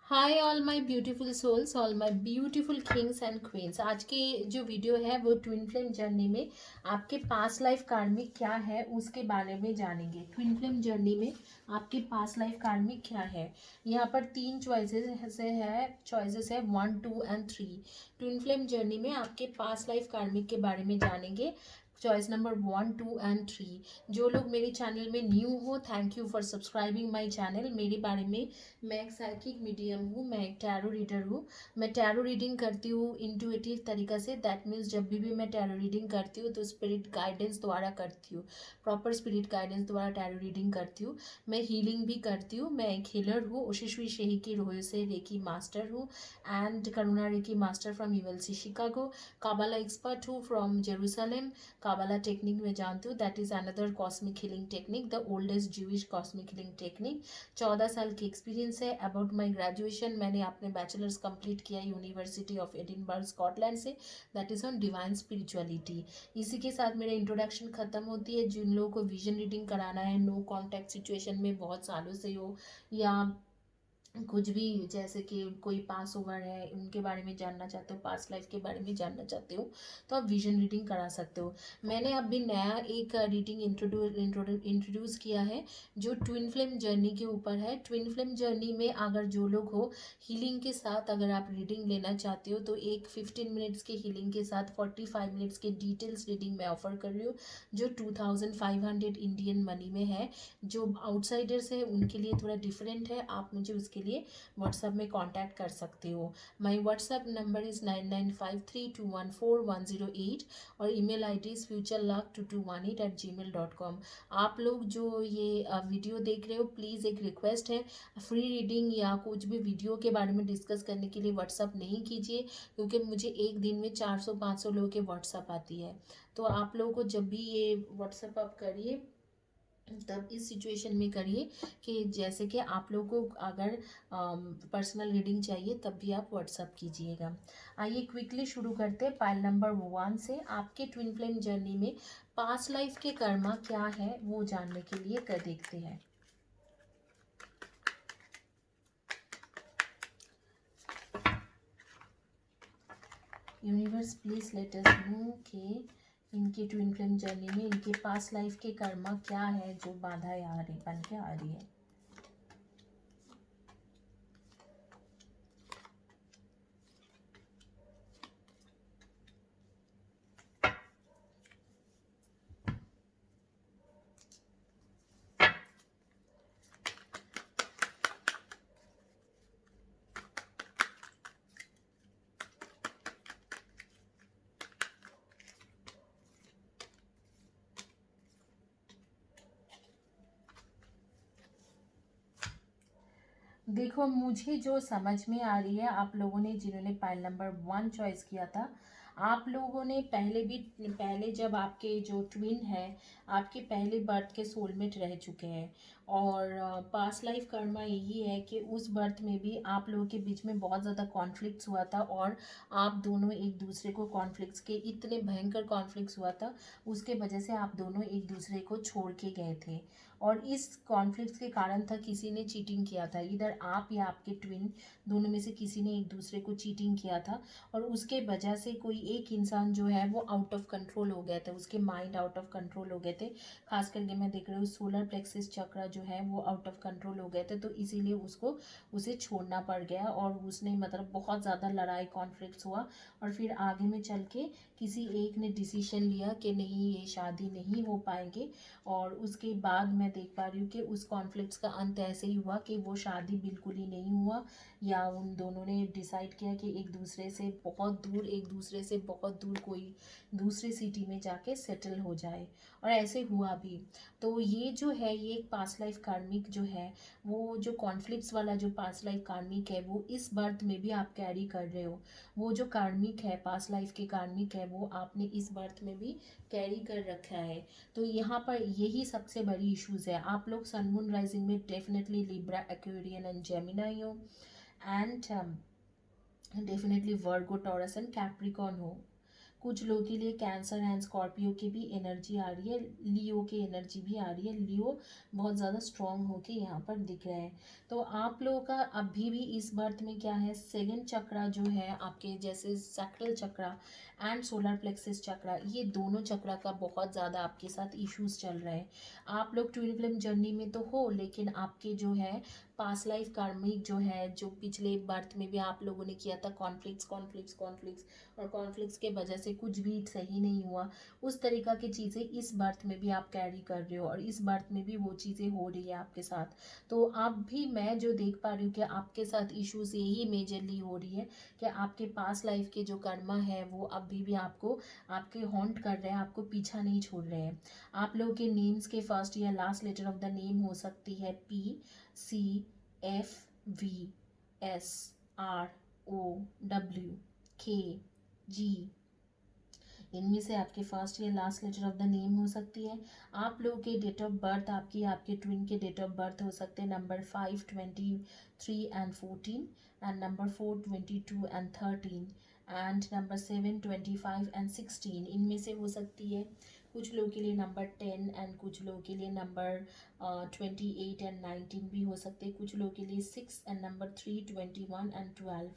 Hi all my beautiful souls, all my beautiful kings and queens. आज की जो video है वो ट्विन फ्लेम जर्नी में आपके पास्ट लाइफ कार्मिक क्या है उसके बारे में जानेंगे। ट्विन फ्लेम जर्नी में आपके पास्ट लाइफ कार्मिक क्या है। यहाँ पर तीन चॉइसेस है 1, 2 एंड 3। ट्विन फ्लेम जर्नी में आपके पास्ट लाइफ कार्मिक के बारे में जानेंगे। Choice number 1, 2 and 3। जो लोग मेरे चैनल में न्यू हो, thank you for subscribing my channel. मेरे बारे में, मैं एक साइकिक मीडियम हूँ, मैं एक टैरो रीडर हूँ। मैं टैरो रीडिंग करती हूँ इंट्यूटिव तरीका से। दैट मीन्स जब भी मैं टैरो रीडिंग करती हूँ तो स्पिरिट गाइडेंस द्वारा करती हूँ, प्रॉपर स्पिरिट गाइडेंस द्वारा टैरो रीडिंग करती हूँ। मैं हीलिंग भी करती हूँ। मैं एक हीलर हूँ, ओशिश्वी शेही की रोय से रेकी मास्टर हूँ and Karuna reiki master from ULC Chicago. Kabbalah expert हूँ फ्रॉम जेरूसलम। काबाला टेक्निक में जानती हूँ, that is another cosmic healing technique, the oldest Jewish cosmic healing technique. 14 साल की एक्सपीरियंस है। अबाउट माई ग्रेजुएशन, मैंने अपने बैचलर्स कंप्लीट किया यूनिवर्सिटी ऑफ एडिनबर्ग स्कॉटलैंड से, that is on divine spirituality. इसी के साथ मेरा इंट्रोडक्शन खत्म होती है। जिन लोगों को विजन रीडिंग कराना है, नो कॉन्टैक्ट सिचुएशन में बहुत सालों से हो, या कुछ भी, जैसे कि कोई पास ओवर है उनके बारे में जानना चाहते हो, पास्ट लाइफ के बारे में जानना चाहते हो, तो आप विजन रीडिंग करा सकते हो। मैंने अभी नया एक रीडिंग इंट्रोड्यूस किया है जो ट्विन फ्लेम जर्नी के ऊपर है। ट्विन फ्लेम जर्नी में अगर जो लोग हो, हीलिंग के साथ अगर आप रीडिंग लेना चाहते हो तो एक 15 मिनट्स के हीलिंग के साथ 45 मिनट्स के डिटेल्स रीडिंग मैं ऑफर कर रही हूँ, जो 2500 इंडियन मनी में है। जो आउटसाइडर्स है उनके लिए थोड़ा डिफरेंट है, आप मुझे उसके लिए व्हाट्सएप में कांटेक्ट कर सकते हो। माय व्हाट्सएप नंबर इज़ 9953214108 और ईमेल आईडी इज़ futurelug2218@gmail.com। आप लोग जो ये वीडियो देख रहे हो, प्लीज़ एक रिक्वेस्ट है, फ्री रीडिंग या कुछ भी वीडियो के बारे में डिस्कस करने के लिए व्हाट्सएप नहीं कीजिए, क्योंकि मुझे एक दिन में 400-500 लोगों के व्हाट्सएप आती है। तो आप लोगों को जब भी ये व्हाट्सएप आप करिए तब इस सिचुएशन में करिए कि जैसे कि आप लोगों को अगर पर्सनल रीडिंग चाहिए तब भी आप व्हाट्सअप कीजिएगा। आइए क्विकली शुरू करते हैं पाइल नंबर 1 से। आपके ट्विन फ्लेम जर्नी में पास्ट लाइफ के कर्मा क्या है वो जानने के लिए कर देखते हैं। Universe please let us know कि इनके ट्विन फ्लेम जर्नी में इनके पास्ट लाइफ के कर्मा क्या है जो बाधाएं आ रही बन के आ रही है। देखो, मुझे जो समझ में आ रही है, आप लोगों ने जिन्होंने पाइल नंबर 1 चॉइस किया था, आप लोगों ने पहले जब आपके जो ट्विन है आपके पहले बर्थ के सोलमेट रह चुके हैं, और पास्ट लाइफ कर्मा यही है कि उस बर्थ में भी आप लोगों के बीच में बहुत ज़्यादा कॉन्फ्लिक्ट्स हुआ था, और आप दोनों एक दूसरे को कॉन्फ्लिक्ट्स के इतने भयंकर कॉन्फ्लिक्ट्स हुआ था, उसके वजह से आप दोनों एक दूसरे को छोड़ के गए थे। और इस कॉन्फ्लिक्ट के कारण था किसी ने चीटिंग किया था, इधर आप या आपके ट्विन दोनों में से किसी ने एक दूसरे को चीटिंग किया था, और उसके वजह से कोई एक इंसान जो है वो आउट ऑफ कंट्रोल हो गया था, उसके माइंड आउट ऑफ कंट्रोल हो गए थे। खास करके मैं देख रही हूँ सोलर प्लेक्सिस चक्र जो है वो आउट ऑफ कंट्रोल हो गए थे, तो इसीलिए उसको उसे छोड़ना पड़ गया, और उसने मतलब बहुत ज़्यादा लड़ाई कॉन्फ्लिक्ट हुआ, और फिर आगे में चल के किसी एक ने डिसीजन लिया कि नहीं, ये शादी नहीं हो पाएंगे। और उसके बाद मैं देख पा रही हूँ कि उस कॉन्फ्लिक्ट्स का अंत ऐसे ही हुआ कि वो शादी बिल्कुल ही नहीं हुआ, या उन दोनों ने डिसाइड किया कि एक दूसरे से बहुत दूर कोई दूसरे सिटी में जाके सेटल हो जाए, और ऐसे हुआ भी। तो ये जो है, ये एक पास्ट लाइफ कार्मिक जो है, वो जो कॉन्फ्लिक्ट्स वाला जो पास्ट लाइफ कार्मिक है वो इस बर्थ में भी आप कैरी कर रहे हो। वो जो कार्मिक है, पास्ट लाइफ के कार्मिक है, वो आपने इस बर्थ में भी कैरी कर रखा है। तो यहाँ पर यही सबसे बड़ी इश्यूज है। आप लोग सन मून राइजिंग में definitely Libra, Aquarian and Gemini हो, and definitely Virgo, Taurus and Capricorn हो। कुछ लोगों के लिए कैंसर एंड स्कॉर्पियो की भी एनर्जी आ रही है, लियो की एनर्जी भी आ रही है। लियो बहुत ज़्यादा स्ट्रांग होके यहाँ पर दिख रहे हैं। तो आप लोगों का अभी भी इस बर्थ में क्या है, सेकंड चक्रा जो है आपके, जैसे sacral chakra and solar plexus chakra, ये दोनों चक्रा का बहुत ज़्यादा आपके साथ इश्यूज चल रहे हैं। आप लोग ट्विन फ्लेम जर्नी में तो हो, लेकिन आपके जो है पास्ट लाइफ कार्मिक जो है, जो पिछले बर्थ में भी आप लोगों ने किया था कॉन्फ्लिक्ट्स कॉन्फ्लिक्ट्स कॉन्फ्लिक्ट्स, और कॉन्फ्लिक्ट्स के वजह से कुछ भी सही नहीं हुआ, उस तरीक़ा की चीज़ें इस बर्थ में भी आप कैरी कर रहे हो, और इस बर्थ में भी वो चीज़ें हो रही है आपके साथ। तो आप भी, मैं जो देख पा रही हूँ कि आपके साथ इश्यूज यही मेजरली हो रही है कि आपके पास्ट लाइफ के जो कर्मा है वो अभी भी आपको, आपके हॉन्ट कर रहे हैं, आपको पीछा नहीं छोड़ रहे हैं। आप लोगों के नेम्स के फर्स्ट या last letter of the name हो सकती है PCFVSROWKG, इनमें से आपके फर्स्ट या last letter of the name हो सकती है। आप लोगों के डेट ऑफ बर्थ, आपके ट्विन के डेट ऑफ बर्थ हो सकते हैं number 5, 23 and 14, and number 4, 22 and 13, and number 7, 25 and 16, इनमें से हो सकती है। कुछ लोगों के लिए नंबर 10 एंड कुछ लोगों के लिए नंबर 28 एंड 19 भी हो सकते हैं। कुछ लोगों के लिए 6 एंड नंबर 3, 21 एंड 12,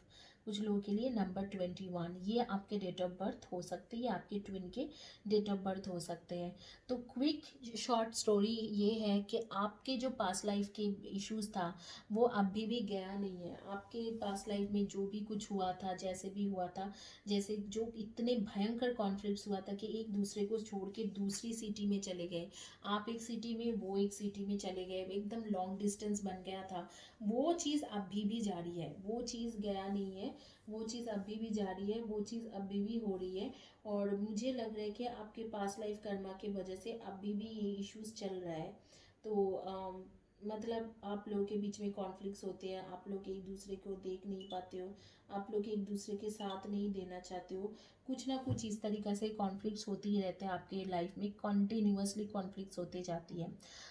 कुछ लोगों के लिए नंबर 21, ये आपके डेट ऑफ बर्थ हो सकते हैं, आपके ट्विन के डेट ऑफ बर्थ हो सकते हैं। तो क्विक शॉर्ट स्टोरी ये है कि आपके जो पास्ट लाइफ के इश्यूज था वो अभी भी गया नहीं है। आपके पास्ट लाइफ में जो भी कुछ हुआ था, जैसे भी हुआ था, जैसे जो इतने भयंकर कॉन्फ्लिक्ट्स हुआ था कि एक दूसरे को छोड़ के दूसरी सिटी में चले गए, आप एक सिटी में, वो एक सिटी में चले गए, एकदम लॉन्ग डिस्टेंस बन गया था, वो चीज़ अभी भी जारी है, वो चीज़ गया नहीं है, वो चीज़ अभी भी जारी है, वो चीज़ अभी भी हो रही है। और मुझे लग रहा है कि आपके पास्ट लाइफ कर्मा की वजह से अभी भी ये इश्यूज चल रहा है। तो मतलब आप लोगों के बीच में कॉन्फ्लिक्ट्स होते हैं, आप लोग एक दूसरे को देख नहीं पाते हो, आप लोग एक दूसरे के साथ नहीं देना चाहते हो, कुछ ना कुछ इस तरीक़ा से कॉन्फ्लिक्ट्स होती ही रहते हैं आपके लाइफ में, कंटिन्यूअसली कॉन्फ्लिक्ट्स होते जाती है।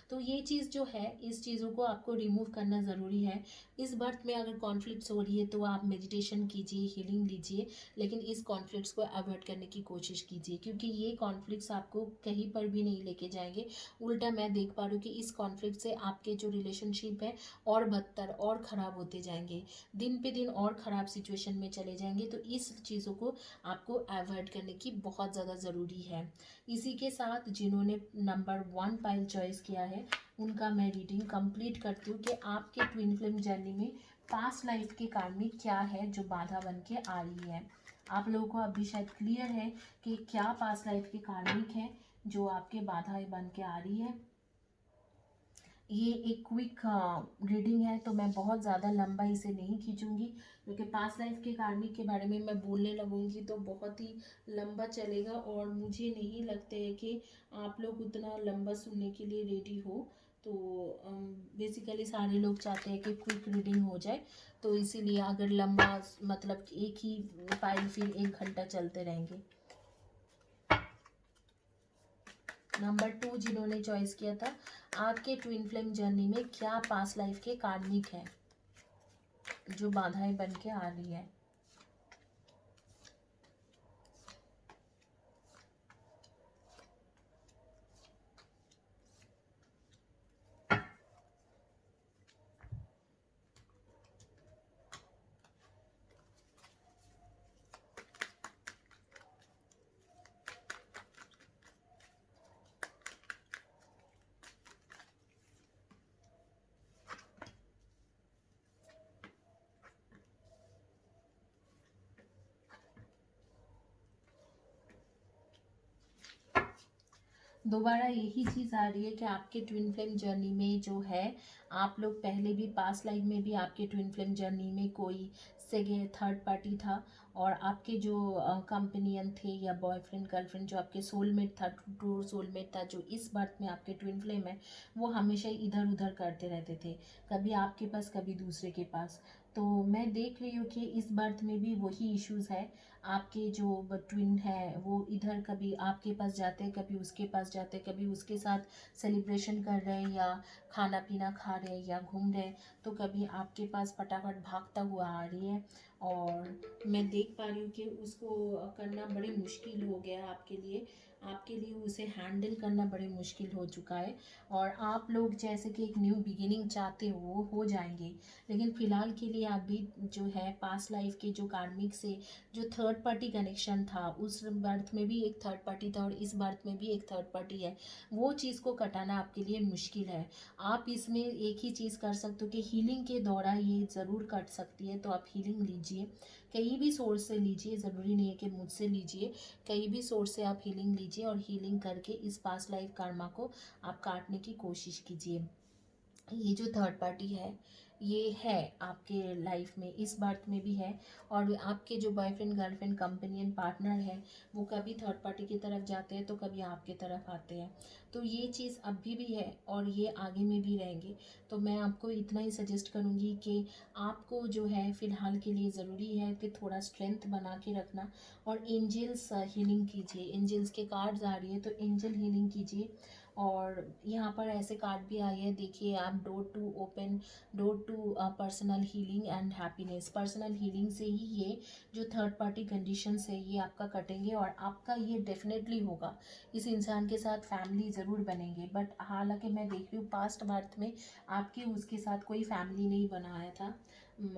तो ये चीज़ जो है, इस चीज़ों को आपको रिमूव करना ज़रूरी है। इस बर्थ में अगर कॉन्फ्लिक्ट्स हो रही है तो आप मेडिटेशन कीजिए, हीलिंग लीजिए, लेकिन इस कॉन्फ्लिक्ट्स को अवॉइड करने की कोशिश कीजिए, क्योंकि ये कॉन्फ्लिक्ट्स आपको कहीं पर भी नहीं लेके जाएंगे। उल्टा मैं देख पा रही हूँ कि इस कॉन्फ्लिक्ट से आपके जो रिलेशनशिप है और बदतर और ख़राब होते जाएंगे, दिन पे दिन और ख़राब सिचुएशन में चले जाएंगे। तो इस चीज़ों को आपको अवॉइड करने की बहुत ज़्यादा ज़रूरी है। इसी के साथ जिन्होंने नंबर 1 पाइल चॉइस किया है उनका मैं रीडिंग कंप्लीट करती हूँ कि आपके ट्विन फ्लेम जर्नी में पास्ट लाइफ के कार्मिक क्या है जो बाधा बन के आ रही है। आप लोगों को अभी शायद क्लियर है कि क्या पास्ट लाइफ के कार्मिक है जो आपके बाधाएं बन के आ रही है। ये एक क्विक रीडिंग है, तो मैं बहुत ज़्यादा लंबा इसे नहीं खींचूंगी, क्योंकि पास्ट लाइफ के कार्मिक के बारे में मैं बोलने लगूंगी तो बहुत ही लंबा चलेगा, और मुझे नहीं लगता है कि आप लोग उतना लंबा सुनने के लिए रेडी हो। तो बेसिकली सारे लोग चाहते हैं कि क्विक रीडिंग हो जाए, तो इसीलिए अगर लंबा, मतलब एक ही फाइल फिर 1 घंटा चलते रहेंगे। नंबर 2 जिन्होंने चॉइस किया था, आपके ट्विन फ्लेम जर्नी में क्या पास्ट लाइफ के कार्मिक है जो बाधाएं बन के आ रही है। दोबारा यही चीज़ आ रही है कि आपके ट्विन फ्लेम जर्नी में जो है, आप लोग पहले भी पास्ट लाइफ में भी आपके ट्विन फ्लेम जर्नी में कोई सेकेंड थर्ड पार्टी था, और आपके जो कंपेनियन थे या बॉयफ्रेंड गर्लफ्रेंड जो आपके सोलमेट था, ट्रू सोलमेट था, जो इस बर्थ में आपके ट्विन फ्लेम है, वो हमेशा इधर उधर करते रहते थे, कभी आपके पास कभी दूसरे के पास। तो मैं देख रही हूँ कि इस बर्थ में भी वही इश्यूज़ है। आपके जो ट्विन है वो इधर कभी आपके पास जाते हैं, कभी उसके पास जाते हैं, कभी उसके साथ सेलिब्रेशन कर रहे हैं या खाना पीना खा रहे हैं या घूम रहे हैं, तो कभी आपके पास फटाफट भागता हुआ आ रही है। और मैं देख पा रही हूँ कि उसको करना बड़े मुश्किल हो गया है आपके लिए उसे हैंडल करना बड़े मुश्किल हो चुका है। और आप लोग जैसे कि एक न्यू बिगिनिंग चाहते हो वो हो जाएंगे, लेकिन फ़िलहाल के लिए अभी जो है पास्ट लाइफ के जो कार्मिक से जो थर्ड पार्टी कनेक्शन था, उस बर्थ में भी एक थर्ड पार्टी था और इस बर्थ में भी एक थर्ड पार्टी है, वो चीज़ को कटाना आपके लिए मुश्किल है। आप इसमें एक ही चीज़ कर सकते हो कि हीलिंग के दौरान ये ज़रूर कट सकती है, तो आप हीलिंग लीजिए, कहीं भी सोर्स से लीजिए, ज़रूरी नहीं है कि मुझसे लीजिए, कहीं भी सोर्स से आप हीलिंग लीजिए और हीलिंग करके इस पास्ट लाइफ कर्मा को आप काटने की कोशिश कीजिए। ये जो थर्ड पार्टी है ये है आपके लाइफ में, इस बर्थ में भी है, और आपके जो बॉयफ्रेंड गर्लफ्रेंड कंपेनियन पार्टनर है वो कभी थर्ड पार्टी की तरफ जाते हैं तो कभी आपके तरफ आते हैं। तो ये चीज़ अभी भी है और ये आगे में भी रहेंगे। तो मैं आपको इतना ही सजेस्ट करूँगी कि आपको जो है फ़िलहाल के लिए ज़रूरी है कि थोड़ा स्ट्रेंथ बना के रखना और एंजल्स हीलिंग कीजिए। एंजल्स के कार्ड्स आ रही है तो एंजल हीलिंग कीजिए। और यहाँ पर ऐसे कार्ड भी आए हैं, देखिए आप, door to open, door to personal healing and happiness. Personal healing से ही ये जो थर्ड पार्टी कंडीशंस है ये आपका कटेंगे और आपका ये डेफिनेटली होगा, इस इंसान के साथ फैमिली ज़रूर बनेंगे। बट हालांकि मैं देख रही हूँ पास्ट बर्थ में आपके उसके साथ कोई फैमिली नहीं बनाया था,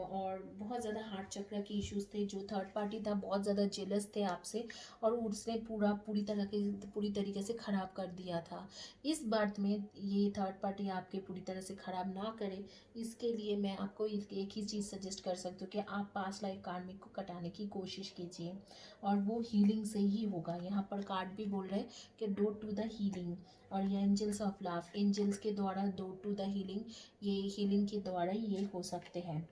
और बहुत ज़्यादा हार्ट चक्र के इश्यूज थे, जो थर्ड पार्टी था बहुत ज़्यादा जेलस थे आपसे और उसने पूरी तरीके से ख़राब कर दिया था। इस बर्थ में ये थर्ड पार्टी आपके पूरी तरह से ख़राब ना करे, इसके लिए मैं आपको एक ही चीज़ सजेस्ट कर सकती हूँ कि आप पास्ट लाइफ कार्मिक को कटाने की कोशिश कीजिए और वो हीलिंग से ही होगा। यहाँ पर कार्ड भी बोल रहे हैं कि डोर टू द हीलिंग, और ये एंजल्स ऑफ लव, एंजल्स के द्वारा डोर टू द हीलिंग, ये हीलिंग के द्वारा ये हो सकते हैं।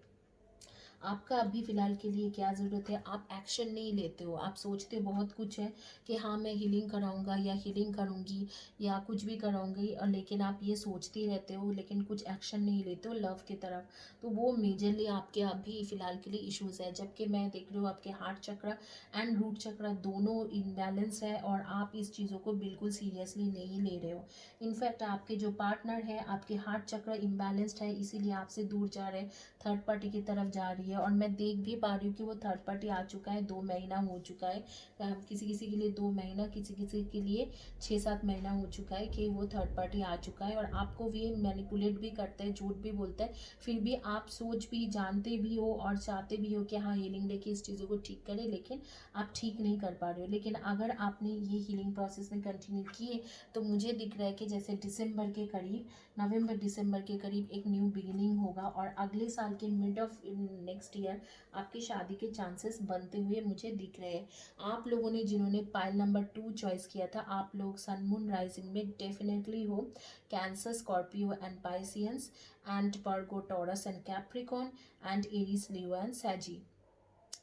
आपका अभी फ़िलहाल के लिए क्या ज़रूरत है, आप एक्शन नहीं लेते हो, आप सोचते बहुत कुछ है कि हाँ मैं हीलिंग कराऊंगा या हीलिंग करूंगी या कुछ भी कराऊंगी, और लेकिन आप ये सोचते रहते हो लेकिन कुछ एक्शन नहीं लेते हो लव की तरफ। तो वो मेजरली आपके अभी फ़िलहाल के लिए इश्यूज़ है, जबकि मैं देख रही हूँ आपके हार्ट चक्र एंड रूट चक्र दोनों इनबैलेंस है और आप इस चीज़ों को बिल्कुल सीरियसली नहीं ले रहे हो। इनफैक्ट आपके जो पार्टनर है आपके हार्ट चक्र इम्बैलेंस्ड है, इसीलिए आपसे दूर जा रहे हैं, थर्ड पार्टी की तरफ जा रही है। और मैं देख भी पा रही हूँ कि वो थर्ड पार्टी आ चुका है, 2 महीना हो चुका है, किसी किसी के लिए 2 महीना, किसी किसी के लिए 6-7 महीना हो चुका है कि वो थर्ड पार्टी आ चुका है। और आपको भी मैनिपुलेट भी करता है, झूठ भी बोलता है, फिर भी आप सोच भी जानते भी हो और चाहते भी हो कि हाँ हीलिंग लेके इस चीज़ों को ठीक करें, लेकिन आप ठीक नहीं कर पा रहे हो। लेकिन अगर आपने ये हीलिंग प्रोसेस में कंटिन्यू किए तो मुझे दिख रहा है कि जैसे दिसंबर के करीब, नवंबर दिसंबर के करीब एक न्यू बिगिनिंग होगा और अगले साल के मिड ऑफ नेक्स्ट ईयर आपकी शादी के चांसेस बनते हुए मुझे दिख रहे हैं। आप लोगों ने जिन्होंने पाइल नंबर 2 चॉइस किया था, आप लोग सन मून राइजिंग में डेफिनेटली हो, cancer, Scorpio and Pisceans and Virgo, Taurus and Capricorn and Aries, Leo and Sagi.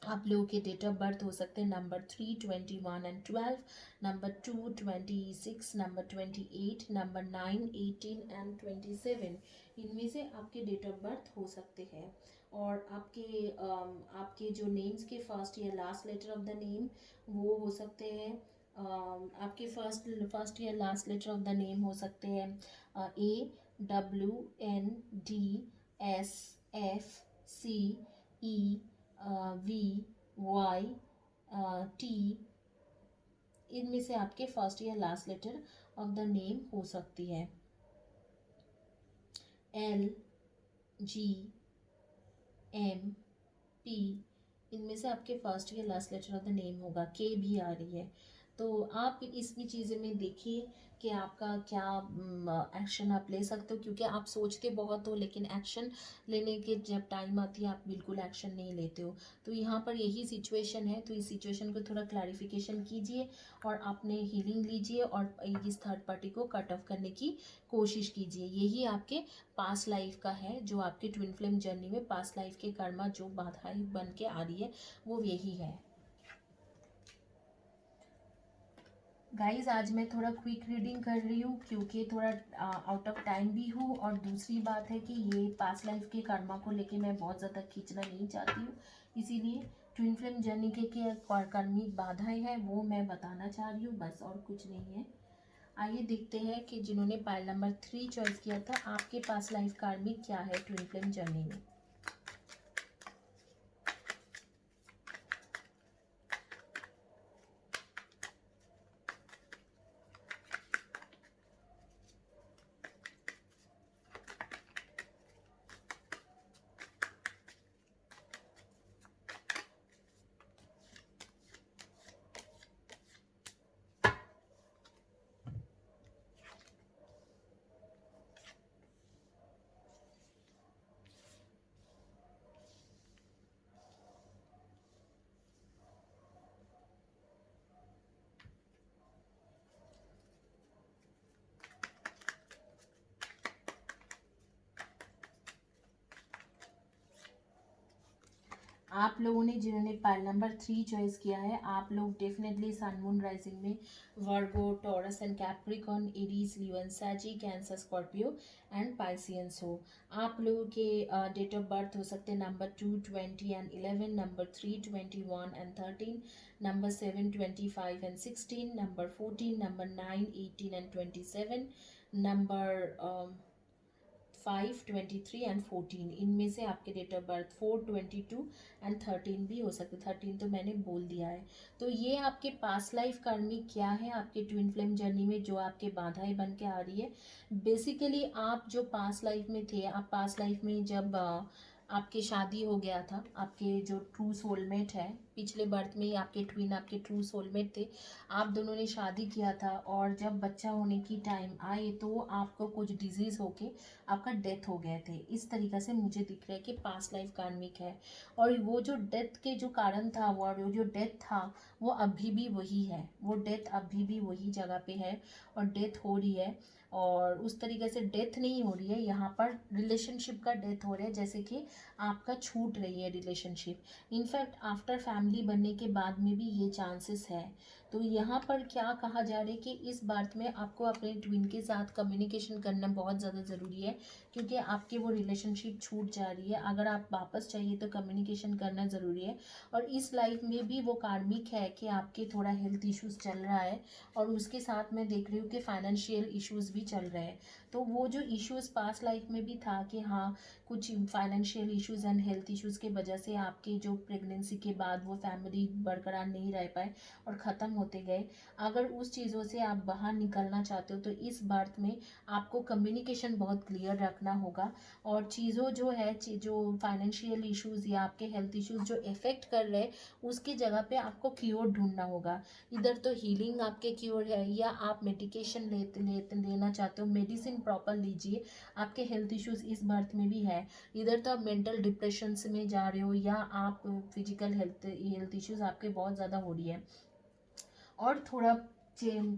आप लोगों के डेट ऑफ बर्थ हो सकते हैं number 3, 21 and 12, number 2, 26, number 28, number 9, 18 and 27। इनमें से आपके डेट ऑफ बर्थ हो सकते हैं। और आपके जो नेम्स के फर्स्ट या last letter of the name वो हो सकते हैं, आपके फर्स्ट या last letter of the name हो सकते हैं AWNDSFCE VY T। इनमें से आपके फर्स्ट या last letter of the name हो सकती है LGMP। इनमें से आपके फर्स्ट या last letter of the name होगा। K भी आ रही है। तो आप इसमें चीज़ें में देखिए कि आपका क्या एक्शन आप ले सकते हो, क्योंकि आप सोचते बहुत हो लेकिन एक्शन लेने के जब टाइम आती है आप बिल्कुल एक्शन नहीं लेते हो। तो यहाँ पर यही सिचुएशन है, तो इस सिचुएशन को थोड़ा क्लैरिफिकेशन कीजिए और अपने हीलिंग लीजिए और इस थर्ड पार्टी को कट ऑफ करने की कोशिश कीजिए। यही आपके पास्ट लाइफ का है, जो आपके ट्विन फ्लेम जर्नी में पास्ट लाइफ के कर्मा जो बाधाएं बन के आ रही है वो यही है। गाइज आज मैं थोड़ा क्विक रीडिंग कर रही हूँ क्योंकि थोड़ा आउट ऑफ टाइम भी हूँ, और दूसरी बात है कि ये पास्ट लाइफ के कर्मा को लेके मैं बहुत ज़्यादा खींचना नहीं चाहती हूँ, इसीलिए ट्विन फ्लेम जर्नी के कर्मिक बाधाएं हैं वो मैं बताना चाह रही हूँ, बस और कुछ नहीं है। आइए देखते हैं कि जिन्होंने पाइल नंबर 3 चॉइस किया था आपके पास लाइफ कार्मिक क्या है ट्विन फ्लेम जर्नी में। आप लोगों ने जिन्होंने पाइल नंबर 3 चॉइस किया है, आप लोग डेफिनेटली सन मून राइजिंग में Virgo, Taurus and Capricorn, Aries, Leo and Sagi, cancer, Scorpio and Pisceans हो। आप लोगों के डेट ऑफ बर्थ हो सकते हैं number 2, 20 and 11, number 3, 21 and 13, number 7, 25 and 16, number 14, number 9, 18 and 27, number 5, 23 and 14। इनमें से आपके डेट ऑफ बर्थ 4, 22 एंड 13 भी हो सकते। 13 तो मैंने बोल दिया है। तो ये आपके पास्ट लाइफ कर्मिक क्या है आपके ट्विन फ्लेम जर्नी में, जो आपके बाधाएं बन के आ रही है। बेसिकली आप जो पास्ट लाइफ में थे, आप पास्ट लाइफ में जब आपकी शादी हो गया था, आपके जो ट्रू सोलमेट है, पिछले बर्थ में ही आपके ट्विन आपके ट्रू सोलमेट थे, आप दोनों ने शादी किया था, और जब बच्चा होने की टाइम आए तो आपको कुछ डिजीज़ होके आपका डेथ हो गए थे। इस तरीक़े से मुझे दिख रहा है कि पास्ट लाइफ कार्मिक है, और वो जो डेथ के जो कारण था, वो जो डेथ था वो अभी भी वही है, वो डेथ अभी भी वही जगह पे है और डेथ हो रही है। और उस तरीके से डेथ नहीं हो रही है, यहाँ पर रिलेशनशिप का डेथ हो रहा है, जैसे कि आपका छूट रही है रिलेशनशिप। इनफैक्ट आफ्टर फैमिली बनने के बाद में भी ये चांसेस है। तो यहाँ पर क्या कहा जा रहा है कि इस बात में आपको अपने ट्विन के साथ कम्युनिकेशन करना बहुत ज़्यादा ज़रूरी है, क्योंकि आपकी वो रिलेशनशिप छूट जा रही है। अगर आप वापस चाहिए तो कम्युनिकेशन करना ज़रूरी है। और इस लाइफ में भी वो कार्मिक है कि आपके थोड़ा हेल्थ इश्यूज़ चल रहा है, और उसके साथ मैं देख रही हूँ कि फाइनेंशियल इश्यूज़ भी चल रहे हैं। तो वो जो इश्यूज़ पास्ट लाइफ में भी था कि हाँ, कुछ financial issues and health issues की वजह से आपकी जो प्रेगनेंसी के बाद वो फैमिली बरकरार नहीं रह पाए और ख़त्म होते गए। अगर उस चीज़ों से आप बाहर निकलना चाहते हो तो इस बात में आपको कम्युनिकेशन बहुत क्लियर रखना होगा, और चीज़ों जो है जो फाइनेंशियल इश्यूज़ या आपके हेल्थ इश्यूज़ जो इफ़ेक्ट कर रहे हैं उसकी जगह पे आपको क्योर ढूंढना होगा। इधर तो हीलिंग आपके क्योर है, या आप मेडिकेशन लेना चाहते हो, मेडिसिन प्रॉपर लीजिए। आपके हेल्थ इश्यूज़ इस बर्थ में भी है। इधर तो आप मेंटल डिप्रेशन में जा रहे हो, या आप फिजिकल हेल्थ इश्यूज़ आपके बहुत ज़्यादा हो रही है। और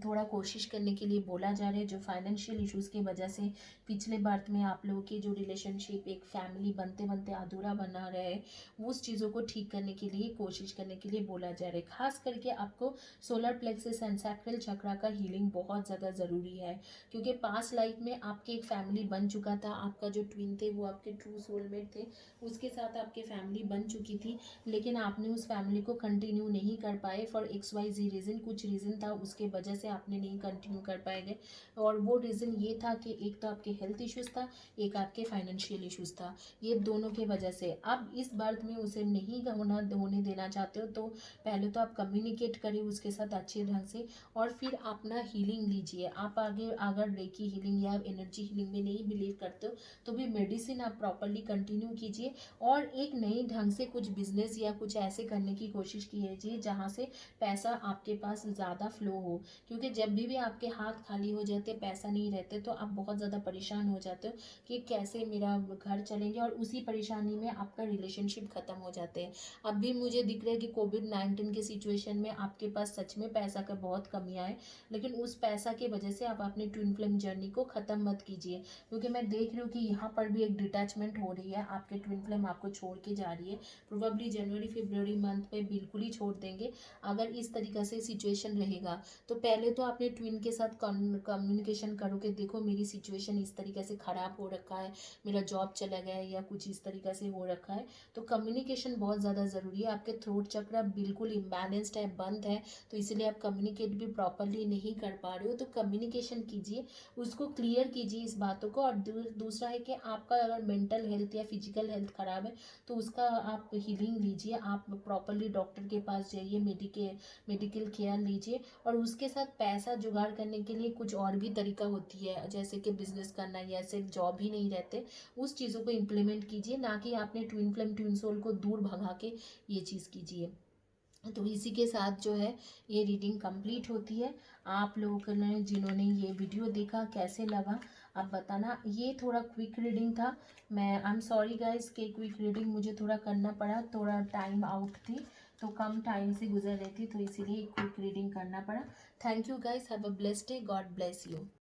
थोड़ा कोशिश करने के लिए बोला जा रहा है, जो फाइनेंशियल इश्यूज़ की वजह से पिछले बर्थ में आप लोगों की जो रिलेशनशिप एक फैमिली बनते बनते अधूरा बना रहे हैं, उस चीज़ों को ठीक करने के लिए कोशिश करने के लिए बोला जा रहा है। खास करके आपको सोलर प्लेक्सस एंड सैक्रल चक्रा का हीलिंग बहुत ज़्यादा ज़रूरी है, क्योंकि पास्ट लाइफ में आपकी एक फैमिली बन चुका था। आपका जो ट्विन थे वो आपके ट्रू सोलमेट थे, उसके साथ आपकी फैमिली बन चुकी थी, लेकिन आपने उस फैमिली को कंटिन्यू नहीं कर पाए फॉर XYZ रीज़न। कुछ रीज़न था उसके वजह से आपने नहीं कंटिन्यू कर पाएंगे, और वो रीज़न ये था कि एक तो आपके हेल्थ इश्यूज़ था, एक आपके फाइनेंशियल इश्यूज़ था। ये दोनों के वजह से अब इस बात में उसे नहीं होने देना चाहते हो, तो पहले तो आप कम्युनिकेट करिए उसके साथ अच्छे ढंग से, और फिर अपना हीलिंग लीजिए। आप आगे अगर रेकी हीलिंग या एनर्जी हीलिंग में नहीं बिलीव करते हो तो भी मेडिसिन आप प्रॉपरली कंटिन्यू कीजिए, और एक नई ढंग से कुछ बिजनेस या कुछ ऐसे करने की कोशिश कीजिए जहाँ से पैसा आपके पास ज़्यादा फ्लो हो। क्योंकि जब भी आपके हाथ खाली हो जाते, पैसा नहीं रहते, तो आप बहुत ज़्यादा परेशान हो जाते हो कि कैसे मेरा घर चलेंगे, और उसी परेशानी में आपका रिलेशनशिप ख़त्म हो जाते हैं। अब भी मुझे दिख रहा है कि कोविड-19 के सिचुएशन में आपके पास सच में पैसा का बहुत कमी आए, लेकिन उस पैसा की वजह से आप अपनी ट्विन फ्लेम जर्नी को ख़त्म मत कीजिए, क्योंकि मैं देख रही हूँ कि यहाँ पर भी एक डिटैचमेंट हो रही है। आपके ट्विन फ्लेम आपको छोड़ के जा रही है, प्रोबेबली जनवरी फरवरी मंथ में बिल्कुल ही छोड़ देंगे। अगर इस तरीक़े से सिचुएशन रहेगा तो पहले तो आपने ट्विन के साथ कम्युनिकेशन करो कि देखो मेरी सिचुएशन इस तरीके से ख़राब हो रखा है, मेरा जॉब चला गया है या कुछ इस तरीके से हो रखा है। तो कम्युनिकेशन बहुत ज़्यादा ज़रूरी है। आपके थ्रोट चक्र बिल्कुल इम्बैलेंस्ड है, बंद है, तो इसलिए आप कम्युनिकेट भी प्रॉपरली नहीं कर पा रहे हो। तो कम्युनिकेशन कीजिए, उसको क्लियर कीजिए इस बातों को। और दूसरा है कि आपका अगर मेंटल हेल्थ या फिजिकल हेल्थ ख़राब है तो उसका आप हीलिंग लीजिए, आप प्रॉपरली डॉक्टर के पास जाइए, मेडिकल केयर लीजिए। और उसके साथ पैसा जुगाड़ करने के लिए कुछ और भी तरीका होती है, जैसे कि बिजनेस करना या सिर्फ जॉब ही नहीं रहते, उस चीज़ों को इम्प्लीमेंट कीजिए, ना कि आपने ट्विन फ्लेम ट्विन सोल को दूर भगा के ये चीज़ कीजिए। तो इसी के साथ जो है ये रीडिंग कंप्लीट होती है। आप लोगों ने जिन्होंने ये वीडियो देखा कैसे लगा आप बताना। ये थोड़ा क्विक रीडिंग था, मैं आई एम सॉरी गाइस कि क्विक रीडिंग मुझे थोड़ा करना पड़ा, थोड़ा टाइम आउट थी, तो कम टाइम से गुजर रही थी, तो इसीलिए क्विक रीडिंग करना पड़ा। Thank you guys, have a blessed day, God bless you.